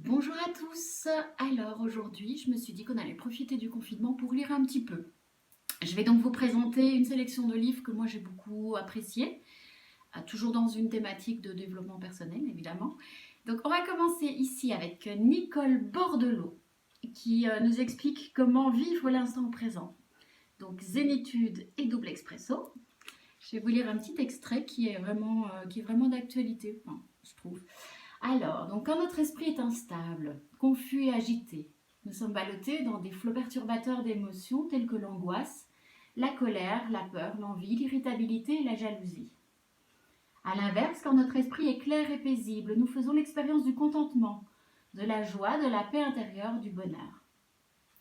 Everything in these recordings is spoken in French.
Bonjour à tous. Alors aujourd'hui, je me suis dit qu'on allait profiter du confinement pour lire un petit peu. Je vais donc vous présenter une sélection de livres que moi j'ai beaucoup appréciés, toujours dans une thématique de développement personnel évidemment. Donc on va commencer ici avec Nicole Bordelot qui nous explique comment vivre l'instant présent. Donc Zénitude et Double Expresso. Je vais vous lire un petit extrait qui est vraiment d'actualité, enfin, je trouve. Alors, donc quand notre esprit est instable, confus et agité, nous sommes ballottés dans des flots perturbateurs d'émotions tels que l'angoisse, la colère, la peur, l'envie, l'irritabilité et la jalousie. A l'inverse, quand notre esprit est clair et paisible, nous faisons l'expérience du contentement, de la joie, de la paix intérieure, du bonheur.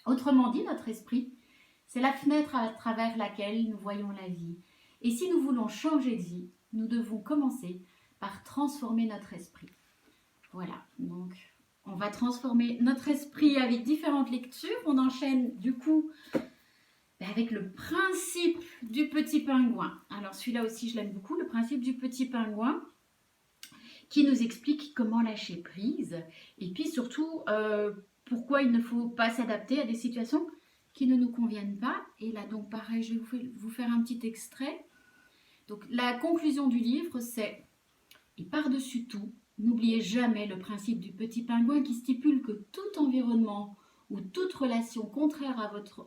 Autrement dit, notre esprit, c'est la fenêtre à travers laquelle nous voyons la vie. Et si nous voulons changer de vie, nous devons commencer par transformer notre esprit. Voilà, donc on va transformer notre esprit avec différentes lectures. On enchaîne du coup avec le principe du petit pingouin. Alors celui-là aussi je l'aime beaucoup, le principe du petit pingouin qui nous explique comment lâcher prise et puis surtout pourquoi il ne faut pas s'adapter à des situations qui ne nous conviennent pas. Et là donc pareil, je vais vous faire un petit extrait. Donc la conclusion du livre c'est « Et par-dessus tout, n'oubliez jamais le principe du petit pingouin qui stipule que tout environnement ou toute relation contraire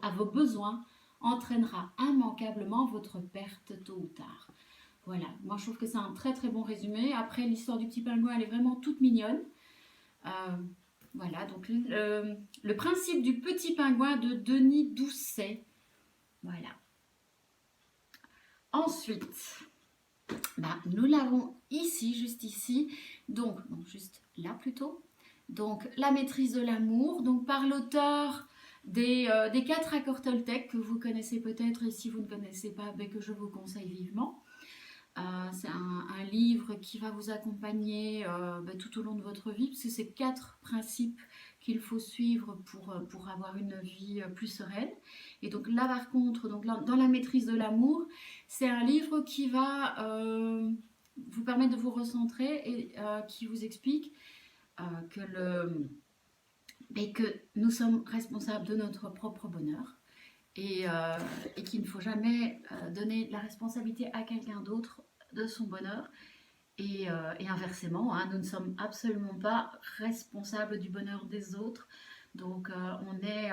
à vos besoins entraînera immanquablement votre perte tôt ou tard. » Voilà, moi je trouve que c'est un très très bon résumé. Après, l'histoire du petit pingouin, elle est vraiment toute mignonne. Voilà, donc le principe du petit pingouin de Denis Doucet. Voilà. Ensuite, nous l'avons ici, juste ici, donc juste là plutôt. Donc la maîtrise de l'amour, donc par l'auteur des 4 accords Toltec que vous connaissez peut-être, et si vous ne connaissez pas, que je vous conseille vivement. C'est un livre qui va vous accompagner tout au long de votre vie, puisque c'est 4 principes qu'il faut suivre pour avoir une vie plus sereine. Et donc là par contre, donc dans la maîtrise de l'amour, c'est un livre qui va vous permettre de vous recentrer et qui vous explique que nous sommes responsables de notre propre bonheur et qu'il ne faut jamais donner la responsabilité à quelqu'un d'autre de son bonheur. Et inversement, hein, nous ne sommes absolument pas responsables du bonheur des autres. Donc on est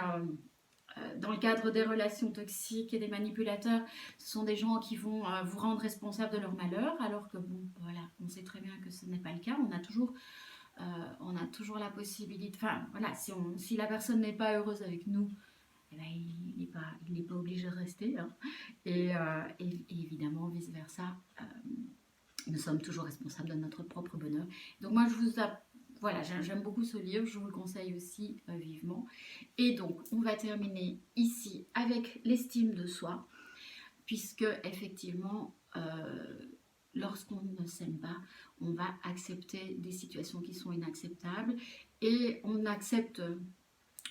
dans le cadre des relations toxiques et des manipulateurs, ce sont des gens qui vont vous rendre responsable de leur malheur, alors que bon, voilà, on sait très bien que ce n'est pas le cas. On a toujours la possibilité, enfin voilà, si la personne n'est pas heureuse avec nous, eh ben, il n'est pas obligé de rester, hein. Et évidemment vice versa, nous sommes toujours responsables de notre propre bonheur. Donc moi voilà, j'aime beaucoup ce livre, je vous le conseille aussi vivement. Et donc on va terminer ici avec l'estime de soi, puisque effectivement lorsqu'on ne s'aime pas, on va accepter des situations qui sont inacceptables et on accepte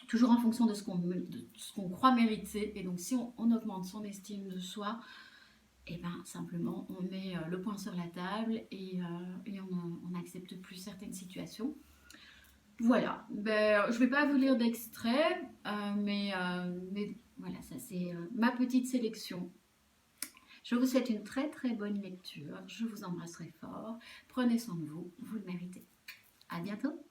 toujours en fonction de ce qu'on croit mériter. Et donc si on augmente son estime de soi, et simplement on met le poing sur la table et on n'accepte plus certaines situations. Voilà, je ne vais pas vous lire d'extrait, mais voilà, ça c'est ma petite sélection. Je vous souhaite une très très bonne lecture, je vous embrasserai fort, prenez soin de vous, vous le méritez. À bientôt.